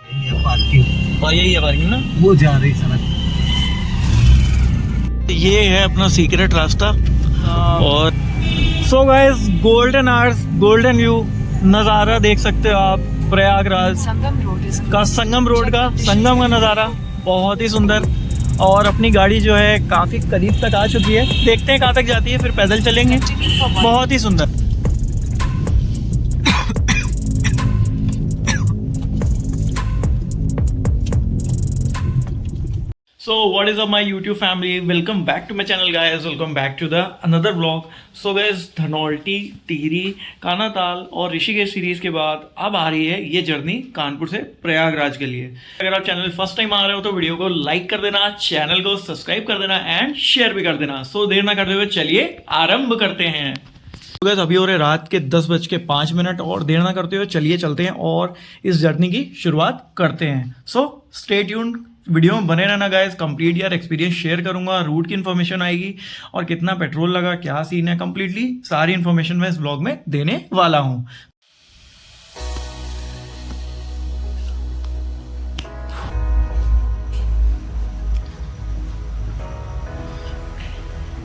Parking, और यही है पार्किंग ना, वो जा रही सड़क। ये है अपना सीक्रेट रास्ता। और so guys, golden hours, golden view नज़ारा देख सकते हो आप प्रयागराज का, संगम रोड का, संगम का नज़ारा बहुत ही सुंदर। और अपनी गाड़ी जो है काफ़ी करीब तक आ चुकी है, देखते हैं कहाँ तक जाती है, फिर पैदल चलेंगे। बहुत ही सुंदर। So what is up my YouTube family, welcome back to my channel guys, welcome back to the another vlog. So guys, Dhanaulti, Tehri, Kanatal और ऋषिकेश सीरीज के बाद अब आ रही है ये जर्नी कानपुर से प्रयागराज के लिए। अगर आप चैनल फर्स्ट टाइम आ रहे हो तो वीडियो को लाइक कर देना, चैनल को सब्सक्राइब कर देना एंड शेयर भी कर देना। सो देर ना करते हुए चलिए आरंभ करते हैं। तो गाइस अभी हो रहे रात के 10:05 और देर ना करते हुए चलिए चलते हैं और इस जर्नी की शुरुआत करते हैं। सो स्टे ट्यून्ड, वीडियो में बने रहना गाइस। कंप्लीट यार एक्सपीरियंस शेयर करूंगा, रूट की इन्फॉर्मेशन आएगी और कितना पेट्रोल लगा, क्या सीन है, कंप्लीटली सारी इन्फॉर्मेशन मैं इस ब्लॉग में देने वाला हूं।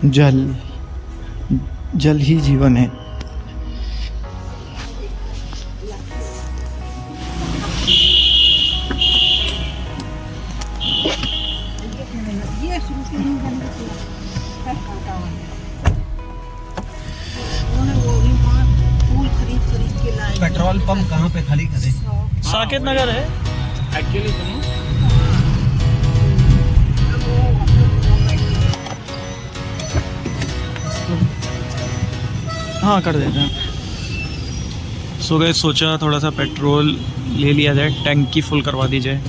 जल जल ही जीवन है। पेट्रोल पंप कहाँ पे खाली करे? साकेत नगर है एक्चुअली। हाँ कर देते हैं। सो गाइस सोचा थोड़ा सा पेट्रोल ले लिया जाए, टैंकी फुल करवा दी जाए।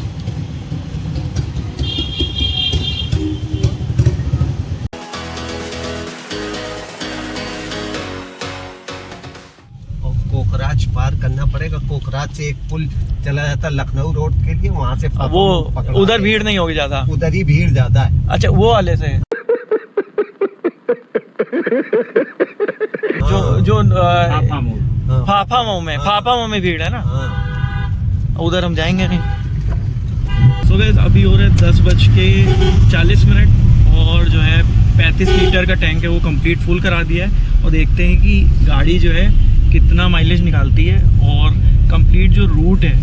कोकराज पार करना पड़ेगा। कोकराज से एक पुल चला जाता है लखनऊ रोड के लिए, वहाँ से वो उधर भीड़ नहीं होगी ज्यादा, उधर ही भीड़ ज्यादा है। अच्छा वो वाले से जो फाफा में भीड़ है ना, उधर हम जाएंगे नहीं। सो गाइस अभी हो रहे 10:40 और जो है 35 लीटर का टैंक है वो कंप्लीट फुल करा दिया है। और देखते हैं कि गाड़ी जो है कितना माइलेज निकालती है। और कंप्लीट जो रूट है,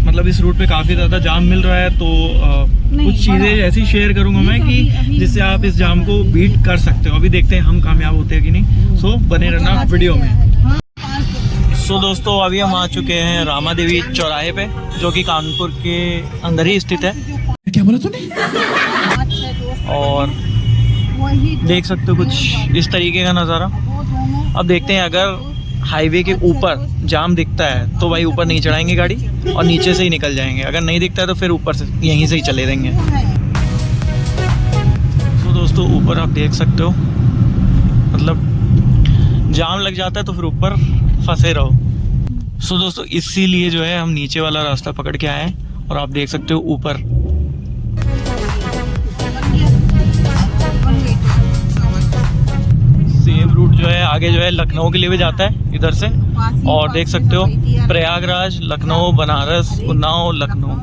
मतलब इस रूट पे काफ़ी ज़्यादा जाम मिल रहा है, तो कुछ चीज़ें ऐसी शेयर करूंगा मैं कि जिससे आप इस जाम को बीट कर सकते हो। अभी देखते हैं हम कामयाब होते हैं कि नहीं। सो बने रहना वीडियो में। सो दोस्तों अभी हम आ चुके हैं रामा देवी चौराहे पे, जो कि कानपुर के अंदर ही स्थित है। क्या बोला तूने? और देख सकते हो कुछ इस तरीके का नज़ारा। अब देखते हैं, अगर हाईवे के ऊपर जाम दिखता है तो भाई ऊपर नहीं चढ़ाएंगे गाड़ी और नीचे से ही निकल जाएंगे। अगर नहीं दिखता है तो फिर ऊपर से यहीं से ही चले देंगे। तो दोस्तों ऊपर आप देख सकते हो, मतलब जाम लग जाता है तो फिर ऊपर फंसे रहो। सो दोस्तों इसीलिए जो है हम नीचे वाला रास्ता पकड़ के आए हैं। और आप देख सकते हो ऊपर सेम रूट जो है आगे जो है लखनऊ के लिए भी जाता है इधर से। और देख सकते हो प्रयागराज, लखनऊ, बनारस, उन्नाव, लखनऊ,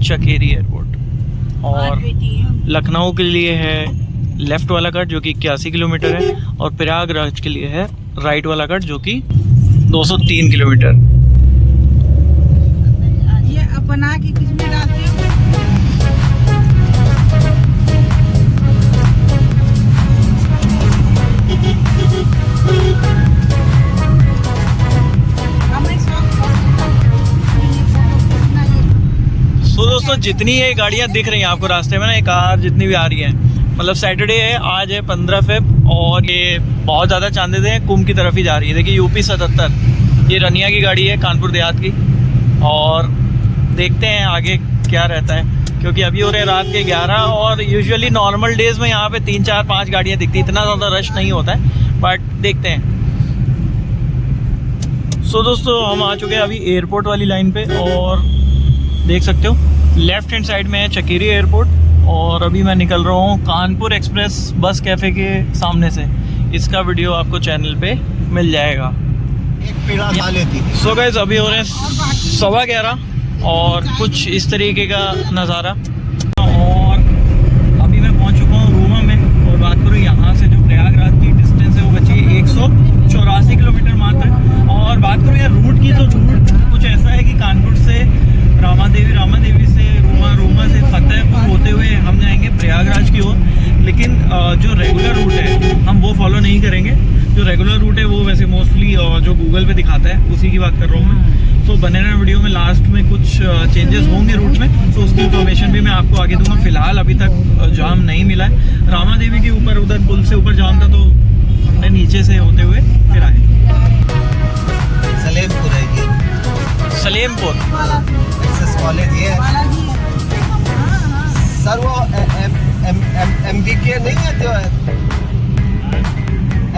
चकेरी एयरपोर्ट। और लखनऊ के लिए है लेफ़्ट वाला कट जो कि 81 किलोमीटर है, और प्रयागराज के लिए है राइट वाला कट जो कि 203 किलोमीटर। ये अपना के किसमें डालते हो? तो दोस्तों जितनी ये गाड़ियाँ दिख रही हैं आपको रास्ते में ना, ये कार जितनी भी आ रही हैं, मतलब सैटरडे है, आज है 15 फ़रवरी और ये बहुत ज़्यादा चांदे हैं कुंभ की तरफ ही जा रही है। देखिए यूपी 77, ये रनिया की गाड़ी है कानपुर देहात की। और देखते हैं आगे क्या रहता है, क्योंकि अभी हो रहे रात के 11 और यूजुअली नॉर्मल डेज़ में यहाँ पे 3, 4, 5 गाड़ियाँ दिखती, इतना ज़्यादा रश नहीं होता है, बट देखते हैं। सो दोस्तों हम आ चुके हैं अभी एयरपोर्ट वाली लाइन पे, और देख सकते हो लेफ्ट हैंड साइड में है चकेरी एयरपोर्ट। और अभी मैं निकल रहा हूँ कानपुर एक्सप्रेस बस कैफ़े के सामने से। इसका वीडियो आपको चैनल पे मिल जाएगा। एक पेड़ा खा लेती। सो गाइस अभी हो रहे हैं 11:15 और कुछ इस तरीके का नज़ारा। और अभी मैं पहुंच चुका हूँ रूमा में, और बात करूँ यहाँ से जो प्रयागराज की डिस्टेंस है वो बची 184 किलोमीटर मात्र। और बात करूँ यार रूट की, तो रूट कुछ ऐसा है कि कानपुर से रामा देवी से रूमा से फतेहपुर होते हुए हम जाएंगे प्रयागराज की ओर। लेकिन जो रेगुलर रूट है हम वो फॉलो नहीं करेंगे। जो रेगुलर रूट है वो वैसे मोस्टली जो गूगल पे दिखाता है उसी की बात कर रहा हूँ मैं। तो बने रहना वीडियो में, लास्ट में कुछ चेंजेस होंगे रूट में, तो उसकी इन्फॉर्मेशन भी मैं आपको आगे दूंगा। फिलहाल अभी तक जाम नहीं मिला है। रामा देवी के ऊपर उधर पुल से ऊपर जाम था, तो हमने नीचे से होते हुए फिर आए। सलेमपुर है ये, सलेमपुर एक्सेस कॉलेज ये है सर। वो MBK नहीं है जो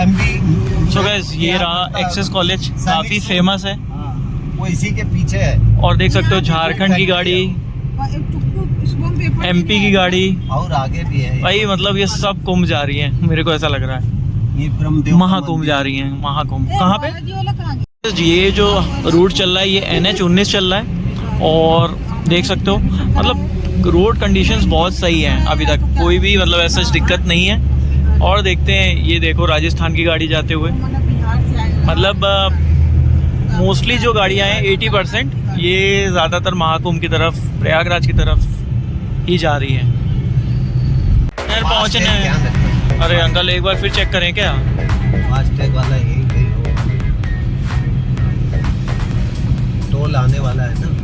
MB। सो गाइस ये रहा एक्सेस कॉलेज, काफ़ी फेमस है। वो इसी के पीछे है। और देख सकते हो झारखंड की गाड़ी, MP की गाड़ी, और आगे भी है भाई मतलब ये सब कुंभ जा रही है, मेरे को ऐसा लग रहा है ये ब्रह्मदेव महाकुंभ जा रही है। महाकुंभ कहाँ पे? ये जो रूट चल रहा है ये NH19 चल रहा है। और देख सकते हो मतलब रोड कंडीशंस बहुत सही हैं, अभी तक कोई भी मतलब ऐसा दिक्कत नहीं है। और देखते हैं, ये देखो राजस्थान की गाड़ी जाते हुए, मतलब मोस्टली जो गाड़ियाँ हैं 80% ये ज़्यादातर महाकुंभ की तरफ, प्रयागराज की तरफ ही जा रही हैं। यार पहुँचने हैं। अरे अंकल एक बार फिर चेक करें क्या? फास्टैग वाला यही कहीं हो, टोल आने वाला है ना।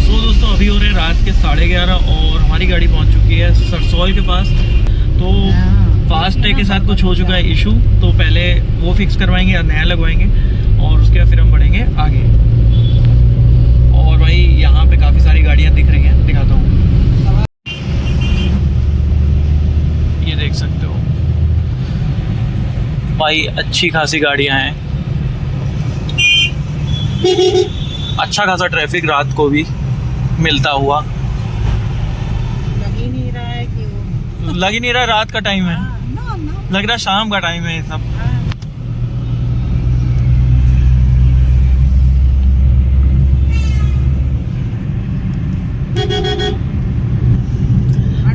तो दोस्तों अभी हो रहे हैं रात के 11:30 और हमारी गाड़ी पहुंच चुकी है सरसौल के पास। तो फास्टैग के साथ कुछ हो चुका है इशू, तो पहले वो फिक्स करवाएंगे या नया लगवाएंगे, और उसके बाद फिर हम बढ़ेंगे आगे। और भाई यहाँ पे काफ़ी सारी गाड़ियाँ दिख रही हैं, दिखाता हूँ। ये देख सकते हो भाई, अच्छी खासी गाड़ियाँ हैं, अच्छा खासा ट्रैफिक रात को भी मिलता हुआ। लग ही नहीं रहा है कि वो लग ही नहीं रहा रात का टाइम है, लग रहा शाम का टाइम है ये सब।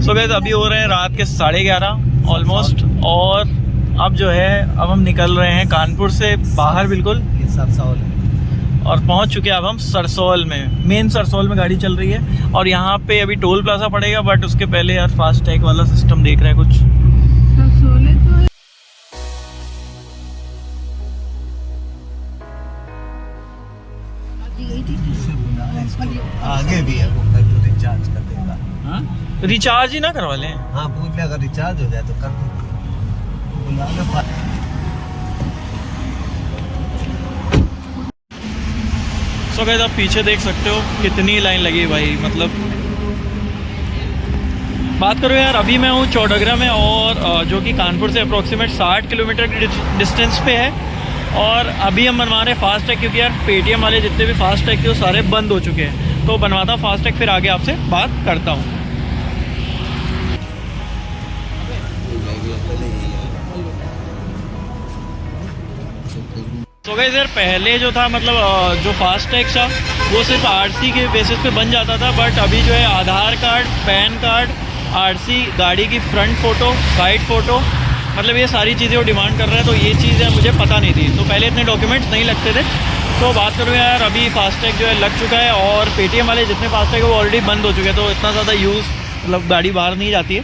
सो गाइस अभी हो रहे हैं रात के 11:30 ऑलमोस्ट। और अब जो है अब हम निकल रहे हैं कानपुर से बाहर बिल्कुल, ये सरसौल है। और पहुंच चुके हैं अब हम सरसौल में। मेन सरसौल में गाड़ी चल रही है, और यहाँ पे अभी टोल प्लाजा पड़ेगा, बट उसके पहले यार फास्टैग वाला सिस्टम देख रहे हैं कुछ। सरसोले तो आगे भी है वो, तो रिचार्ज कर देगा। हाँ? रिचार्ज ही ना करवा लें। हाँ पूछ ले, अगर रिचार्ज हो जाए तो कर दो, बुला ले। सो गाइस आप पीछे देख सकते हो कितनी लाइन लगी है भाई। मतलब बात करो यार, अभी मैं हूँ चौडगरा में, और जो कि कानपुर से अप्रोक्सीमेट 60 किलोमीटर की डिस्टेंस पे है। और अभी हम बनवा रहे हैं फास्टैग, क्योंकि यार पेटीएम वाले जितने भी फास्टैग थे वो सारे बंद हो चुके हैं। तो बनवाता हूँ फास्टैग, फिर आगे आपसे बात करता हूँ। तो गाइस यार पहले जो था मतलब जो फास्टैग था वो सिर्फ RC के बेसिस पे बन जाता था, बट अभी जो है आधार कार्ड, पैन कार्ड, RC, गाड़ी की फ्रंट फ़ोटो, साइड फ़ोटो, मतलब ये सारी चीज़ें वो डिमांड कर रहा है। तो ये चीज़ें मुझे पता नहीं थी, तो पहले इतने डॉक्यूमेंट्स नहीं लगते थे। तो बात करूँ यार, अभी फास्टैग जो है लग चुका है, और पेटीएम वाले जितने फास्टैग है वो ऑलरेडी बंद हो चुके हैं, तो इतना ज़्यादा यूज़ मतलब गाड़ी बाहर नहीं जाती है।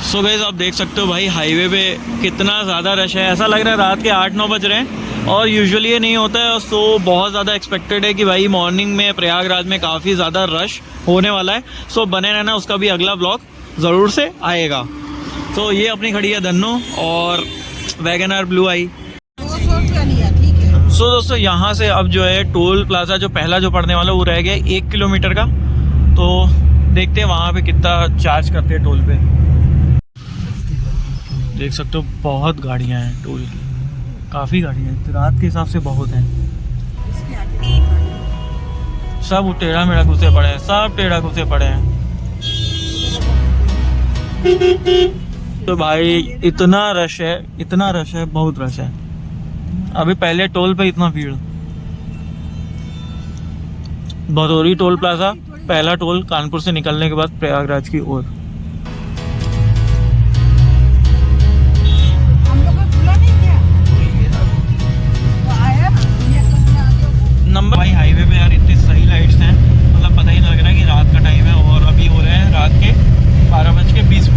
सो गाइस आप देख सकते हो भाई हाईवे पे कितना ज़्यादा रश है। ऐसा लग रहा है रात के 8-9 बज रहे हैं, और यूजुअली ये नहीं होता है। सो बहुत ज़्यादा एक्सपेक्टेड है कि भाई मॉर्निंग में प्रयागराज में काफ़ी ज़्यादा रश होने वाला है। सो बने रहना, उसका भी अगला ब्लॉग ज़रूर से आएगा। तो ये अपनी खड़ी है धन्नो और वैगनआर ब्लू आई। 200 रुपया लिया, ठीक है। सो दोस्तों यहाँ से अब जो है टोल प्लाजा जो पहला जो पड़ने वाला वो रह गया 1 किलोमीटर का। तो देखते हैं वहाँ पे कितना चार्ज करते हैं टोल पे। देख सकते हो बहुत गाड़ियाँ हैं टोल की, काफ़ी गाड़ियाँ हैं, रात के हिसाब से बहुत हैं। सब टेढ़ा मेढ़ा घुसे पड़े हैं, सब टेढ़ा घुसे पड़े हैं। तो भाई इतना रश है, इतना रश है, बहुत रश है। अभी पहले टोल पे इतना भीड़। भदौरी टोल प्लाजा, पहला टोल कानपुर से निकलने के बाद प्रयागराज की ओर। हम लोग को खुला नहीं क्या? वो आया ये तो खुला आगे नंबर भाई हाईवे पे यार इतनी सही लाइट्स हैं, मतलब पता ही नहीं लग रहा है कि रात का टाइम है। और अभी हो रहे हैं रात के 12:20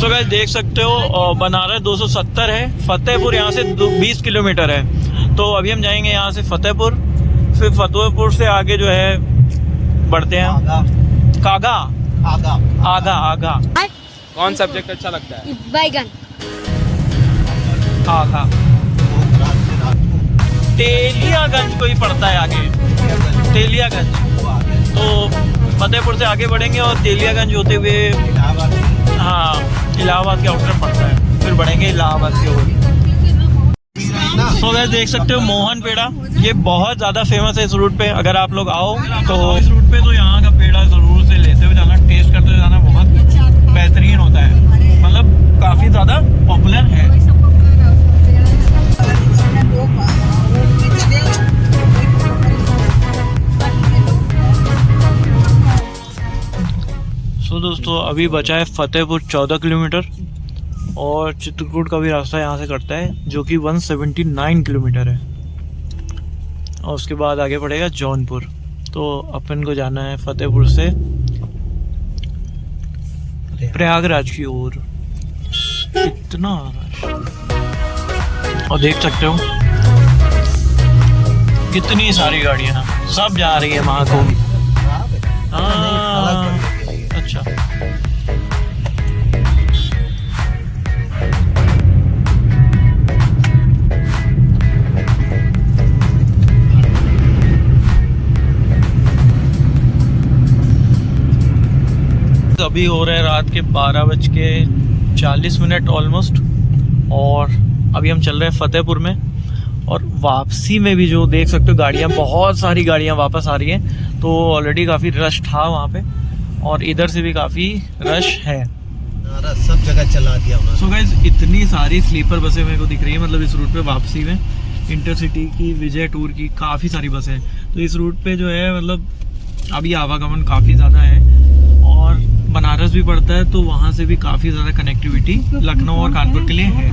सो गाइस देख सकते हो बनारस 270 है, फतेहपुर यहाँ से 20 किलोमीटर है। तो अभी हम जाएंगे यहाँ से फतेहपुर, फिर फतेहपुर से आगे जो है बढ़ते हैं कागा आगा आगा आगा कौन सब्जेक्ट अच्छा लगता है? बैगन। आगा कोकराझ से रात को तेलियागंज को ही पड़ता है आगे, तेलियागंज। वो आगे तो फतेहपुर से आगे बढ़ेंगे और तेलियागंज होते हुए इलाहाबाद हाँ इलाहाबाद के आउटर पड़ता है, फिर बढ़ेंगे इलाहाबाद की ओर। सो गाइस देख सकते हो मोहन पेड़ा, ये बहुत ज़्यादा फेमस है इस रूट पे। अगर आप लोग आओ तो इस रूट पे तो यहाँ का पेड़ा ज़रूर से लेते हुए जाना, टेस्ट करते हुए जाना, बहुत बेहतरीन होता है, मतलब काफ़ी ज़्यादा पॉपुलर है। सो दोस्तों अभी बचा है फतेहपुर 14 किलोमीटर और चित्रकूट का भी रास्ता यहाँ से कटता है जो कि 179 किलोमीटर है, और उसके बाद आगे पड़ेगा जौनपुर। तो अपन को जाना है फतेहपुर से प्रयागराज की ओर। कितना रश, और देख सकते हो कितनी सारी गाड़ियाँ सब जा रही है महाकुंभ। अच्छा अभी हो रहे हैं रात के 12:40 ऑलमोस्ट, और अभी हम चल रहे हैं फतेहपुर में। और वापसी में भी जो देख सकते हो गाड़ियाँ, बहुत सारी गाड़ियाँ वापस आ रही हैं। तो ऑलरेडी काफ़ी रश था वहाँ पे, और इधर से भी काफ़ी रश है। नारा सब जगह चला दिया उन्होंने। सो गाइस इतनी सारी स्लीपर बसें मेरे को दिख रही है, मतलब इस रूट पे वापसी में इंटरसिटी की, विजय टूर की, काफ़ी सारी बसें हैं। तो इस रूट पे जो है मतलब अभी आवागमन काफ़ी ज़्यादा है, और बनारस भी पड़ता है तो वहाँ से भी काफ़ी ज़्यादा कनेक्टिविटी लखनऊ और कानपुर के लिए है।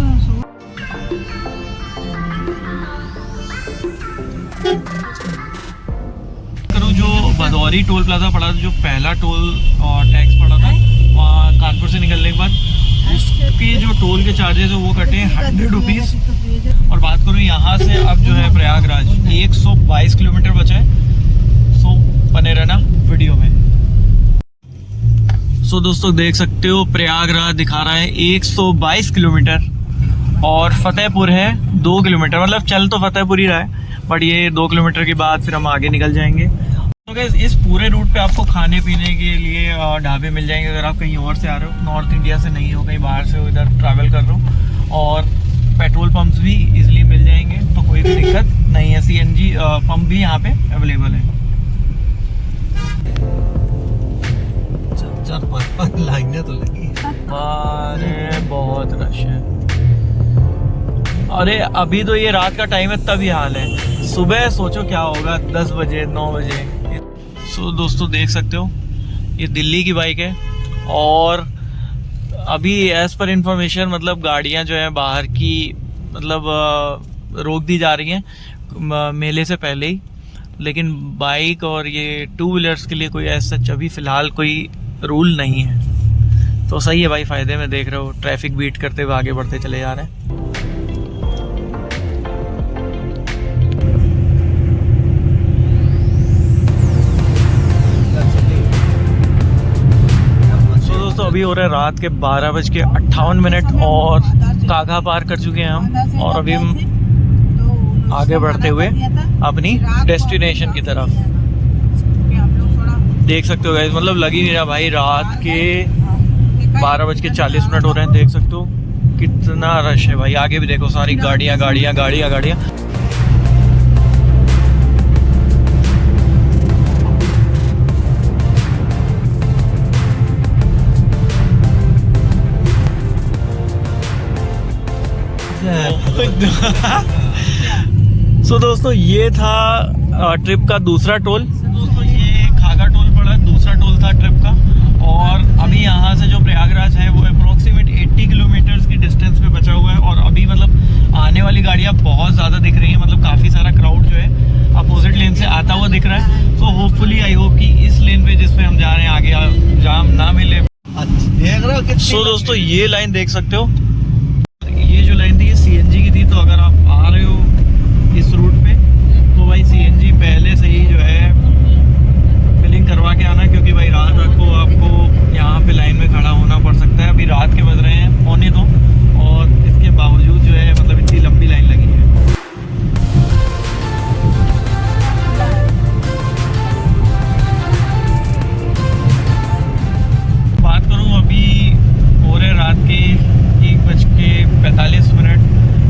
करूँ जो भदौरी टोल प्लाजा पड़ा था, जो पहला टोल टैक्स पड़ा था वहाँ कानपुर से निकलने के बाद, उसके जो टोल के चार्जेस है वो कटे 100 रुपीज़। और बात करूँ यहाँ से अब जो है प्रयागराज 122 किलोमीटर बचा है। सो बने रहना वीडियो में। सो दोस्तों देख सकते हो प्रयागराज दिखा रहा है 122 किलोमीटर, और फतेहपुर है 2 किलोमीटर। मतलब चल तो फतेहपुर ही रहा है, बट ये 2 किलोमीटर के बाद फिर हम आगे निकल जाएंगे। तो गाइस इस पूरे रूट पे आपको खाने पीने के लिए ढाबे मिल जाएंगे अगर आप कहीं और से आ रहे हो, नॉर्थ इंडिया से नहीं हो, कहीं बाहर से हो, इधर ट्रैवल कर रहे हो। और पेट्रोल पंप्स भी इजीली मिल जाएंगे, तो कोई भी दिक्कत नहीं है। CNG पंप भी यहाँ पे अवेलेबल है। लाइनें तो लगी है। अरे बहुत रश है। अरे अभी तो ये रात का टाइम है तब ये हाल है, सुबह सोचो क्या होगा 10 बजे 9 बजे। सो दोस्तों देख सकते हो ये दिल्ली की बाइक है, और अभी एज पर इंफॉर्मेशन मतलब गाड़ियां जो है बाहर की मतलब रोक दी जा रही हैं मेले से पहले ही, लेकिन बाइक और ये 2 व्हीलर्स के लिए कोई ऐसा अभी फ़िलहाल कोई रूल नहीं है। तो सही है भाई, फ़ायदे में देख रहे हो, ट्रैफिक बीट करते हुए आगे बढ़ते चले जा रहे हैं। तो दोस्तों अभी हो रहा है रात के 12:58 और कागा पार कर चुके हैं हम, और अभी हम आगे बढ़ते हुए अपनी डेस्टिनेशन की तरफ। देख सकते हो गाइस, मतलब लग ही नहीं रहा भाई, रात के 12:40 हो रहे हैं। देख सकते हो कितना रश है भाई, आगे भी देखो सारी गाड़ियाँ गाड़ियाँ गाड़ियाँ गाड़ियाँ। सो दोस्तों ये था ट्रिप का दूसरा टोल। दोस्तों ये खागा टोल पड़ा, दूसरा टोल था ट्रिप का। और अभी यहाँ से जो प्रयागराज है वो अप्रोक्सीमेट 80 किलोमीटर्स की डिस्टेंस पे बचा हुआ है। और अभी मतलब आने वाली गाड़ियाँ बहुत ज़्यादा दिख रही हैं, मतलब काफ़ी सारा क्राउड जो है अपोजिट लेन से आता हुआ दिख रहा है। सो होपफुली आई होप कि इस लेन पे जिस पे हम जा रहे हैं आगे जाम ना मिले। देख रहे हो कितनी। सो दोस्तों ये लाइन देख सकते हो, ये जो लाइन थी ये CNG की थी। तो अगर आप आ रहे हो इस रूट पे तो भाई CNG पहले से ही जो है फिलिंग करवा के आना, क्योंकि भाई रात को आपको यहाँ पे लाइन में खड़ा होना पड़ सकता है। अभी रात के बज रहे हैं 1:45 और इसके बावजूद जो है मतलब इतनी लंबी लाइन लगी है। बात करूँ अभी हो रहे रात के 1:45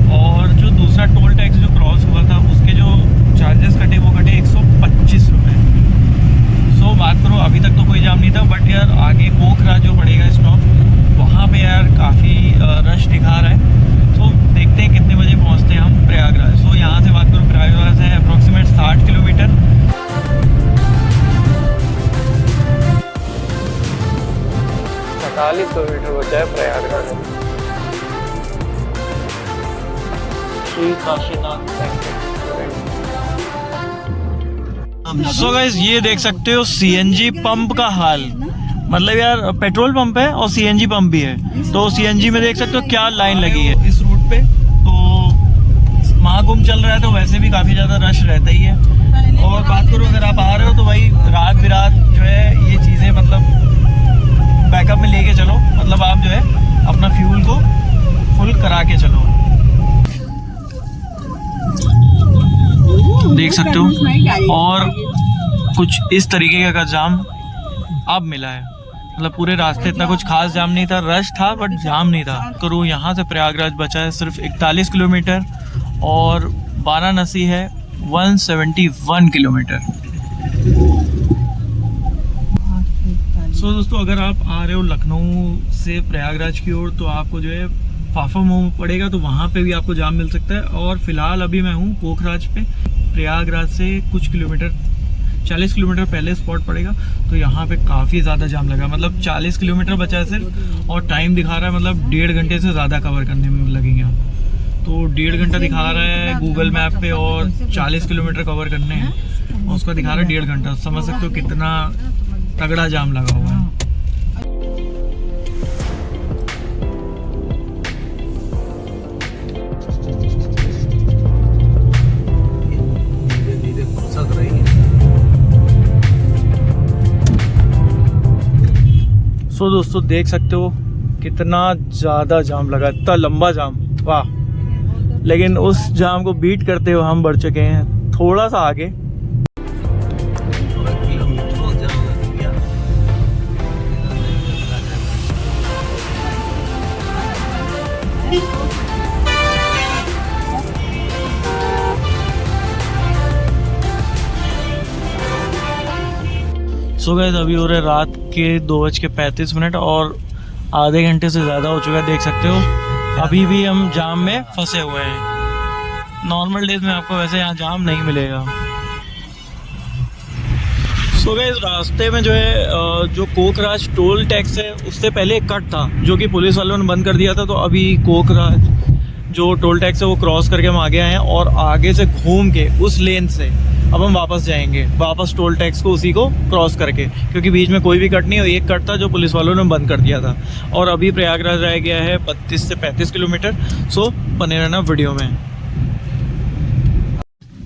और जो दूसरा टोल टैक्स जो क्रॉस हुआ था उसके जो चार्जेस कटे वो कटे 125 रुपये। सो बात करो अभी तक तो कोई जाम नहीं था, बट यार आगे कोखराज जो पड़ेगा स्टॉप वहाँ पे यार काफ़ी रश दिखा रहा है। तो देखते हैं कितने बजे पहुँचते हैं हम प्रयागराज। सो यहाँ से बात करूँ प्रयागराज है अप्रोक्सीमेट 60 किलोमीटर। 40 किलोमीटर बचा है प्रयागराज। श्री काशीनाथ सो गाइस ये देख सकते हो CNG पंप का हाल। मतलब यार पेट्रोल पंप है और CNG पंप भी है। तो CNG में देख सकते हो क्या लाइन लगी है इस रूट पे। तो महाकुंभ चल रहा है तो वैसे भी काफ़ी ज़्यादा रश रहता ही है। और बात करो अगर आप आ रहे हो तो भाई रात बिरात जो है ये चीज़ें मतलब बैकअप में लेके चलो। मतलब आप जो है अपना फ्यूल को फुल करा के चलो। देख सकते हो और कुछ इस तरीके का जाम अब मिला है। मतलब पूरे रास्ते इतना कुछ खास जाम नहीं था, रश था बट जाम नहीं था। करूँ यहाँ से प्रयागराज बचा है सिर्फ 41 किलोमीटर और वाराणसी है 171 किलोमीटर। सो दोस्तों अगर आप आ रहे हो लखनऊ से प्रयागराज की ओर तो आपको जो है फाफा मोह पड़ेगा, तो वहाँ पे भी आपको जाम मिल सकता है। और फिलहाल अभी मैं हूँ कोखराज पे। प्रयागराज से कुछ किलोमीटर 40 किलोमीटर पहले स्पॉट पड़ेगा, तो यहाँ पे काफ़ी ज़्यादा जाम लगा। मतलब 40 किलोमीटर बचा है सिर्फ और टाइम दिखा रहा है मतलब 1.5 घंटे से ज़्यादा कवर करने में लगेंगे आप। तो 1.5 घंटा दिखा रहा है गूगल मैप पे और 40 किलोमीटर कवर करने हैं और उसका दिखा रहा है 1.5 घंटा। समझ सकते हो कितना तगड़ा जाम लगा हुआ है। सो दोस्तों देख सकते हो कितना ज़्यादा जाम लगा, इतना लंबा जाम, वाह। लेकिन उस जाम को बीट करते हुए हम बढ़ चुके हैं थोड़ा सा आगे। सो गाइस अभी हो रहे रात के 2:35 और आधे घंटे से ज़्यादा हो चुका है। देख सकते हो अभी भी हम जाम में फंसे हुए हैं। नॉर्मल डेज में आपको वैसे यहाँ जाम नहीं मिलेगा। सो गाइस रास्ते में जो है जो कोखराज टोल टैक्स है उससे पहले एक कट था जो कि पुलिस वालों ने बंद कर दिया था। तो अभी कोखराज जो टोल टैक्स है वो क्रॉस करके हम आगे आए हैं और आगे से घूम के उस लेन से अब हम वापस जाएंगे, वापस टोल टैक्स को उसी को क्रॉस करके, क्योंकि बीच में कोई भी कट नहीं है। एक कट था जो पुलिस वालों ने बंद कर दिया था। और अभी प्रयागराज रह गया है 32 से 35 किलोमीटर। सो बने रहना वीडियो में।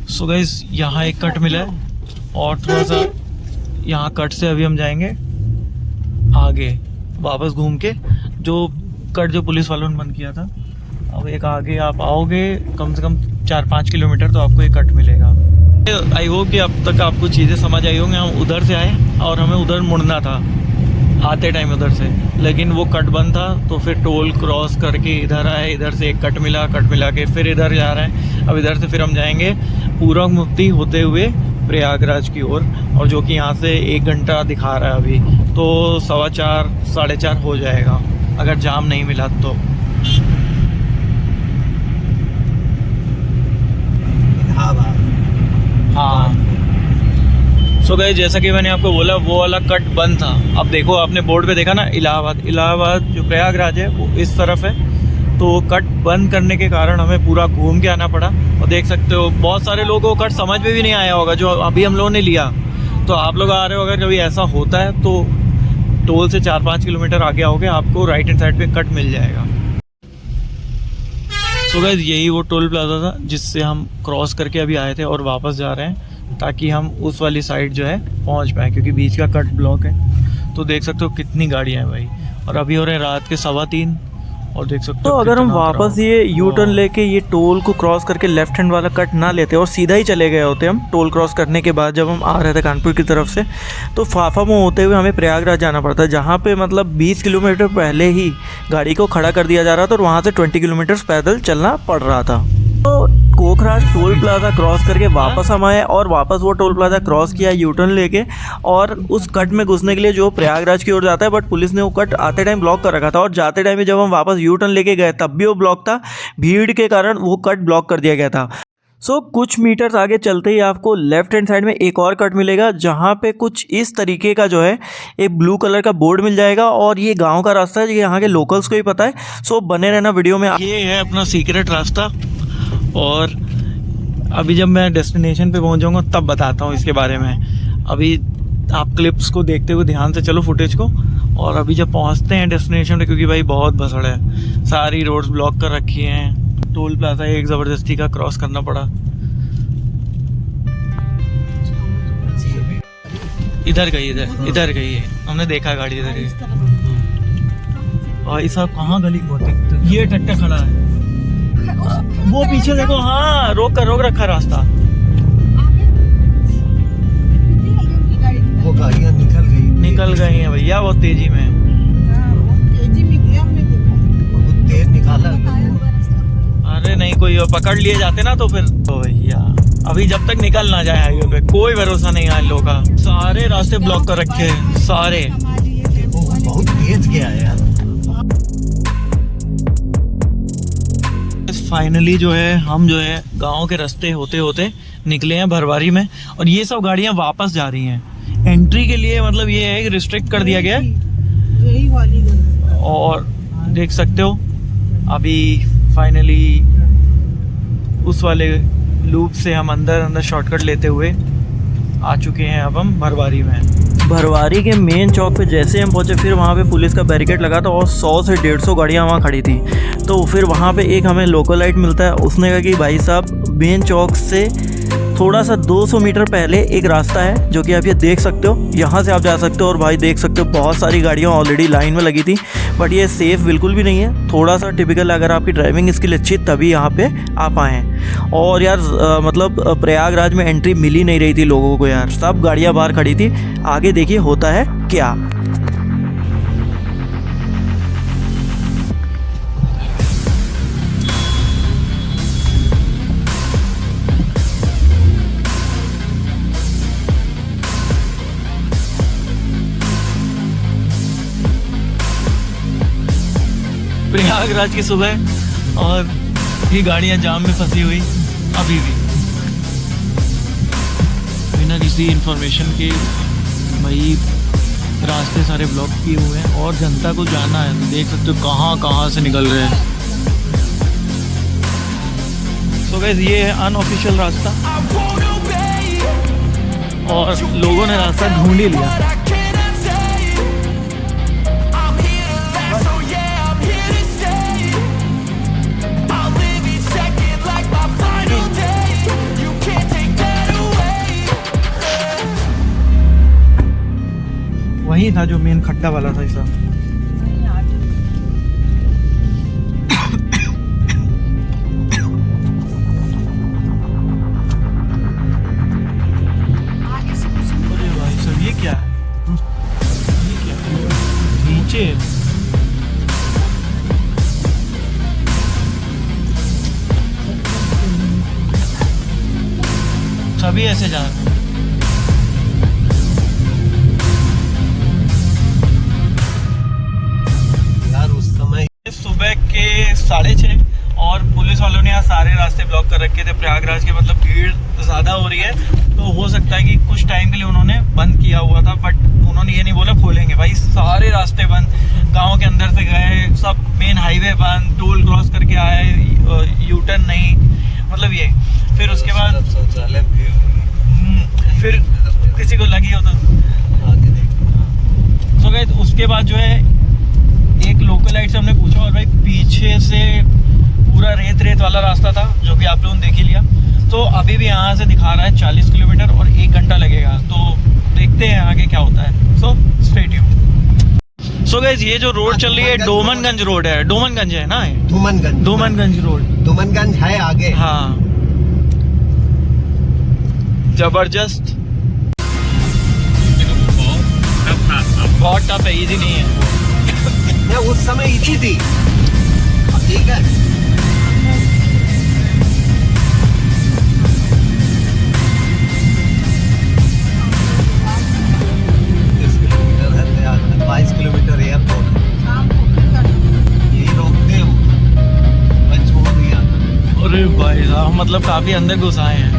सो गाइस यहाँ एक कट मिला है और थोड़ा सा यहाँ कट से अभी हम जाएंगे आगे वापस घूम के जो कट जो पुलिस वालों ने बंद किया था। अब एक आगे आप आओगे कम से कम 4-5 किलोमीटर तो आपको एक कट मिलेगा। आई होप कि अब तक आपको चीज़ें समझ आई होंगी। हम उधर से आए और हमें उधर मुड़ना था आते टाइम उधर से, लेकिन वो कट बंद था। तो फिर टोल क्रॉस करके इधर आए, इधर से एक कट मिला के फिर इधर जा रहे हैं। अब इधर से फिर हम जाएंगे पूरब मुक्ति होते हुए प्रयागराज की ओर, और जो कि यहाँ से 1 घंटा दिखा रहा है अभी। तो 4:15 साढ़े 4 हो जाएगा अगर जाम नहीं मिला तो। हाँ। सो गाइस, जैसा कि मैंने आपको बोला वो वाला कट बंद था। अब देखो, आपने बोर्ड पे देखा ना इलाहाबाद जो प्रयागराज है वो इस तरफ है, तो कट बंद करने के कारण हमें पूरा घूम के आना पड़ा। और देख सकते हो बहुत सारे लोगों को कट समझ में भी नहीं आया होगा जो अभी हम लोगों ने लिया। तो आप लोग आ रहे हो, अगर कभी ऐसा होता है तो टोल से 4-5 किलोमीटर आगे आओगे, आपको राइट हैंड साइड पे कट मिल जाएगा। सो गाइस, यही वो टोल प्लाजा था जिससे हम क्रॉस करके अभी आए थे और वापस जा रहे हैं ताकि हम उस वाली साइड जो है पहुंच पाए, क्योंकि बीच का कट ब्लॉक है। तो देख सकते हो कितनी गाड़ियां हैं भाई, और अभी हो रहे हैं रात के 3:15। और देख सकते हो तो अगर हम कितना वापस crowd। ये यू टर्न लेके ये टोल को क्रॉस करके लेफ्ट हैंड वाला कट ना लेते और सीधा ही चले गए होते हम टोल क्रॉस करने के बाद, जब हम आ रहे थे कानपुर की तरफ से, तो फाफा में होते हुए हमें प्रयागराज जाना पड़ता है, जहाँ पे मतलब 20 किलोमीटर पहले ही गाड़ी को खड़ा कर दिया जा रहा था और वहाँ से 20 किलोमीटर पैदल चलना पड़ रहा था। तो कोखराज टोल प्लाजा क्रॉस करके वापस हम आए और वापस वो टोल प्लाजा क्रॉस किया यू टर्न लेके, और उस कट में घुसने के लिए जो प्रयागराज की ओर जाता है, बट पुलिस ने वो कट आते टाइम ब्लॉक कर रखा था, और जाते टाइम भी जब हम वापस यू टर्न लेके गए तब भी वो ब्लॉक था। भीड़ के कारण वो कट ब्लॉक कर दिया गया था। सो कुछ मीटर्स आगे चलते ही आपको लेफ्ट हैंड साइड में एक और कट मिलेगा, जहाँ पे कुछ इस तरीके का जो है एक ब्लू कलर का बोर्ड मिल जाएगा, और ये गांव का रास्ता है, ये यहाँ के लोकल्स को ही पता है। सो बने रहना वीडियो में। ये है अपना सीक्रेट रास्ता, और अभी जब मैं डेस्टिनेशन पे पहुंच जाऊंगा तब बताता हूँ इसके बारे में। अभी आप क्लिप्स को देखते हुए ध्यान से चलो, फुटेज को। और अभी जब पहुंचते हैं डेस्टिनेशन पे, क्योंकि भाई बहुत भसड़ है, सारी रोड्स ब्लॉक कर रखी हैं, टोल प्लाजा एक ज़बरदस्ती का क्रॉस करना पड़ा। इधर गई है, हमने देखा गाड़ी इधर गई। भाई साहब कहाँ गली, ये ट्रैक्टर खड़ा है, वो पीछे देखो। हाँ, रोक रखा रास्ता। वो गाड़ियाँ निकल गई हैं भैया बहुत तेजी में। बहुत तेज निकाला। अरे नहीं, कोई और पकड़ लिए जाते ना तो फिर तो भैया अभी जब तक निकल ना जाए हाईवे पे, कोई भरोसा नहीं है इन लोगों का। सारे रास्ते ब्लॉक कर रखे हैं, सारे। वो बहुत तेज गया यार। फाइनली जो है हम जो है गांव के रास्ते होते होते निकले हैं भरवारी में, और ये सब गाड़ियां वापस जा रही हैं एंट्री के लिए। मतलब ये है कि रिस्ट्रिक्ट कर दिया गया है, यही वाली गली। और देख सकते हो अभी फाइनली उस वाले लूप से हम अंदर शॉर्टकट लेते हुए आ चुके हैं अब हम भरवारी में। भरवारी के मेन चौक पे जैसे हम पहुंचे, फिर वहाँ पे पुलिस का बैरिकेड लगा था और 100 से 150 गाड़ियाँ वहाँ खड़ी थी। तो फिर वहाँ पे एक हमें लोकल लाइट मिलता है, उसने कहा कि भाई साहब मेन चौक से थोड़ा सा 200 मीटर पहले एक रास्ता है जो कि आप ये देख सकते हो, यहाँ से आप जा सकते हो। और भाई देख सकते हो बहुत सारी गाड़ियाँ ऑलरेडी लाइन में लगी थी, बट ये सेफ़ बिल्कुल भी नहीं है। थोड़ा सा टिपिकल, अगर आपकी ड्राइविंग स्किल अच्छी तभी यहाँ पे आप आए हैं। और यार मतलब प्रयागराज में एंट्री मिल ही नहीं रही थी लोगों को यार, सब गाड़ियाँ बाहर खड़ी थी। आगे देखिए होता है क्या। प्रयागराज की सुबह, और ये गाड़ियां जाम में फंसी हुई अभी भी बिना किसी इंफॉर्मेशन के। भाई रास्ते सारे ब्लॉक किए हुए हैं और जनता को जाना है, तो देख सकते हो कहाँ से निकल रहे हैं। सो गाइस, ये है अनऑफिशियल रास्ता, और लोगों ने रास्ता ढूंढ ही लिया। वही था जो मेन खड्डा वाला था ऐसा। अरे भाई साहब, ये क्या है? नीचे सभी ऐसे जा रहे हैं। सुबह के 6:30 और पुलिस वालों ने यहाँ सारे रास्ते ब्लॉक कर रखे थे प्रयागराज के, मतलब भीड़ ज़्यादा हो रही है, तो हो सकता है कि कुछ टाइम के लिए उन्होंने बंद किया हुआ था, बट उन्होंने ये नहीं बोला खोलेंगे। भाई सारे रास्ते बंद, गांव के अंदर से गए, सब मेन हाईवे बंद, टोल क्रॉस करके आए, यू टर्न नहीं, मतलब ये। फिर उसके बाद शौचालय फिर किसी को लगी हो तो सो गए। उसके बाद जो है एक लोकल लाइट से हमने पूछा, और भाई पीछे से पूरा रेत वाला रास्ता था, जो कि आप लोगों ने देख ही लिया। तो अभी भी यहाँ से दिखा रहा है 40 किलोमीटर और 1 घंटा लगेगा, तो देखते हैं आगे क्या होता है। So stay tuned. So guys, ये जो रोड चल रही है डोमनगंज रोड है, डोमनगंज है ना, डोमनगंज रोड, डोमनगंज है आगे। हाँ, जबरदस्त, बहुत टफ है, इजी नहीं है। उस समय इजी थी, ठीक है। किलोमीटर है, 22 किलोमीटर एयरपोर्ट, यही रोकते हो, बस छोड़ दिया। अरे भाई साहब, मतलब काफी अंदर घुसाए हैं।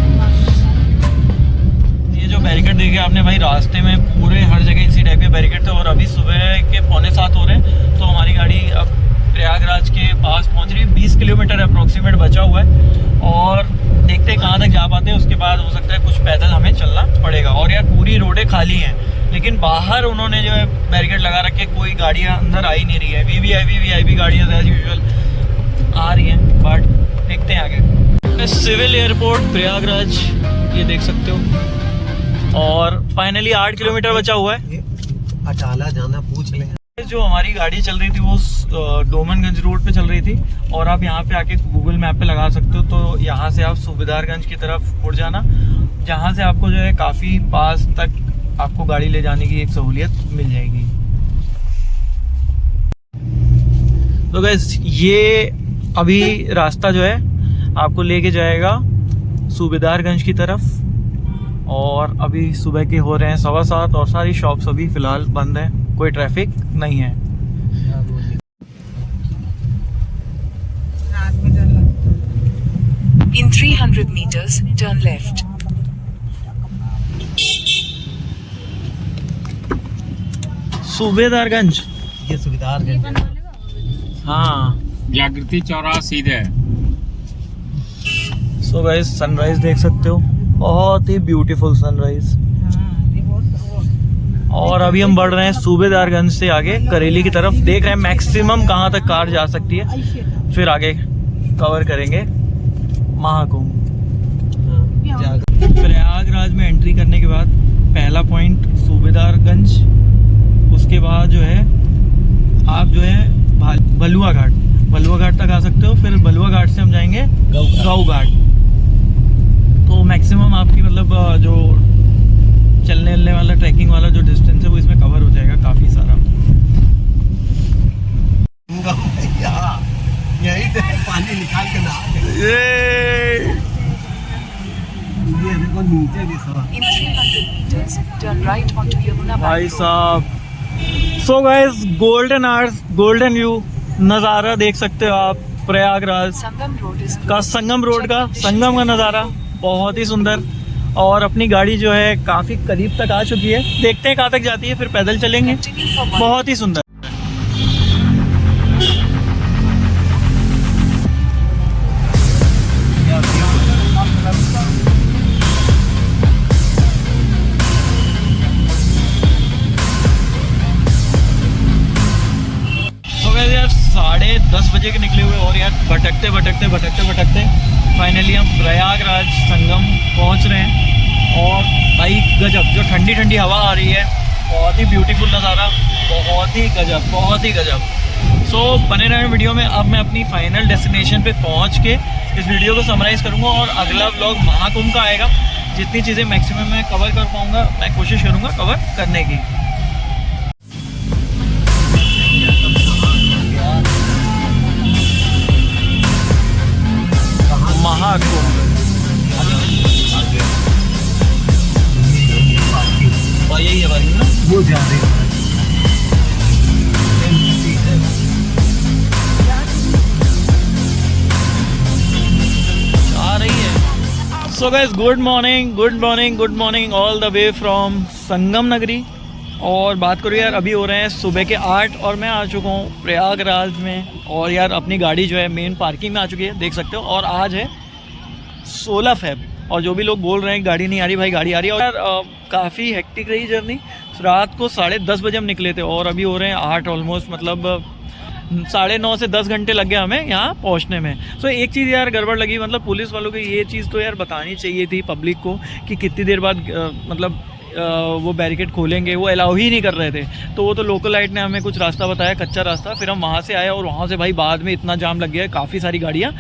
ये जो बैरिकेड देखे आपने भाई, रास्ते में पूरे हर जगह इसी टाइप के बैरिकेड थे, और अभी सुबह के 6:45 हो रहे हैं, तो हमारी गाड़ी अब प्रयागराज के पास पहुंच रही है। 20 किलोमीटर अप्रोक्सीमेट बचा हुआ है, और देखते हैं कहाँ तक जा पाते हैं। उसके बाद हो सकता है कुछ पैदल हमें चलना पड़ेगा। और यार पूरी रोडें खाली हैं, लेकिन बाहर उन्होंने जो है बैरिकेड लगा रखे, कोई गाड़ियाँ अंदर आ ही नहीं रही है। वीवीआईपी गाड़ियाँ एज यूजुअल आ रही हैं, बट देखते हैं आगे। सिविल एयरपोर्ट प्रयागराज, ये देख सकते हो, और फाइनली 8 किलोमीटर बचा हुआ है। अटाला जाना पूछ ले। जो हमारी गाड़ी चल रही थी वो डोमनगंज रोड पे चल रही थी, और आप यहाँ पे आके गूगल मैप पे लगा सकते हो, तो यहाँ से आप सूबेदारगंज की तरफ मुड़ जाना, जहाँ से आपको जो है काफ़ी पास तक आपको गाड़ी ले जाने की एक सहूलियत मिल जाएगी। तो गाइस, ये अभी रास्ता जो है आपको लेके जाएगा सूबेदारगंज की तरफ, और अभी सुबह के हो रहे हैं 7:15, और सारी शॉप्स अभी फ़िलहाल बंद हैं, कोई ट्रैफिक नहीं है। In 300 meters, turn left. Subedarganj, ये सुविधारगंज, हाँ, जागृति चौराहा सीधे। सो गाइस, सनराइज देख सकते हो, बहुत ही ब्यूटीफुल सनराइज। और अभी हम बढ़ रहे हैं सूबेदारगंज से आगे करेली की तरफ, देख रहे हैं मैक्सिमम कहाँ तक कार जा सकती है, फिर आगे कवर करेंगे महाकुंभ। प्रयागराज में एंट्री करने के बाद पहला पॉइंट सूबेदारगंज, उसके बाद जो है आप जो है बलुआ घाट तक आ सकते हो। फिर बलुआ घाट से हम जाएंगे गऊ घाट। तो मैक्सिमम आपकी मतलब जो चलने वाला ट्रैकिंग वाला जो डिस्टेंस है वो इसमें कवर हो जाएगा काफ़ी सारा। यही से पानी निकाल के नहा ये देखो नीचे भी सब। In 300 meters, turn right onto Yamuna भाई Bank Road. साहब, so guys, golden hours, golden view नज़ारा देख सकते हो आप प्रयागराज Sangam Road is का, संगम रोड का, संगम का नज़ारा बहुत ही सुंदर। और अपनी गाड़ी जो है काफ़ी करीब तक आ चुकी है, देखते हैं कहाँ तक जाती है, फिर पैदल चलेंगे। continuing for 1 बहुत ही सुंदर। तो वैसे यार 10:30 बजे के निकले हुए, और यार भटकते फाइनली हम प्रयागराज संगम पहुंच रहे हैं। और भाई गजब, जो ठंडी ठंडी हवा आ रही है, बहुत ही ब्यूटीफुल नज़ारा, बहुत ही गजब। सो बने रहे वीडियो में। अब मैं अपनी फाइनल डेस्टिनेशन पे पहुंच के इस वीडियो को समराइज़ करूंगा, और अगला व्लॉग महाकुंभ का आएगा। जितनी चीज़ें मैक्सिमम मैं कवर कर पाऊँगा, मैं कोशिश करूँगा कवर करने की। महाकुंभ यही है भाई ना, वो जा रहे हैं। So guys good morning all the way from Sangam नगरी। और बात करूँ यार, अभी हो रहे हैं सुबह के 8 और मैं आ चुका हूँ प्रयागराज में। और यार अपनी गाड़ी जो है मेन पार्किंग में आ चुकी है, देख सकते हो। और आज है 16 फेब और जो भी लोग बोल रहे हैं गाड़ी नहीं आ रही, भाई गाड़ी आ रही है। और यार काफ़ी हेक्टिक रही जर्नी। रात को 10:30 बजे हम निकले थे और अभी हो रहे हैं 8 ऑलमोस्ट, मतलब 9:30 से 10 घंटे लग गए हमें यहाँ पहुँचने में। सो एक चीज़ यार गड़बड़ लगी, मतलब पुलिस वालों को ये चीज़ तो यार बतानी चाहिए थी पब्लिक को कि कितनी देर बाद मतलब वो बैरिकेड खोलेंगे, वो अलाउ ही नहीं कर रहे थे। तो वो तो लोकल लाइट ने हमें कुछ रास्ता बताया, कच्चा रास्ता, फिर हम वहाँ से आए और वहाँ से भाई बाद में इतना जाम लग गया, काफ़ी सारी गाड़ियाँ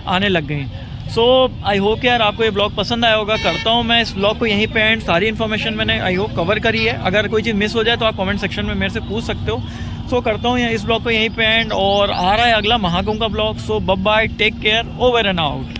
आने लग गई। सो आई होप यार आपको ये ब्लॉग पसंद आया होगा। करता हूँ मैं इस ब्लॉग को यहीं पे एंड। सारी इन्फॉर्मेशन मैंने आई होप कवर करी है। अगर कोई चीज़ मिस हो जाए तो आप कमेंट सेक्शन में मेरे से पूछ सकते हो। सो करता हूँ इस ब्लॉग को यहीं पे एंड। और आ रहा है अगला महाकुंभ का blog. So bye, take care, over and out.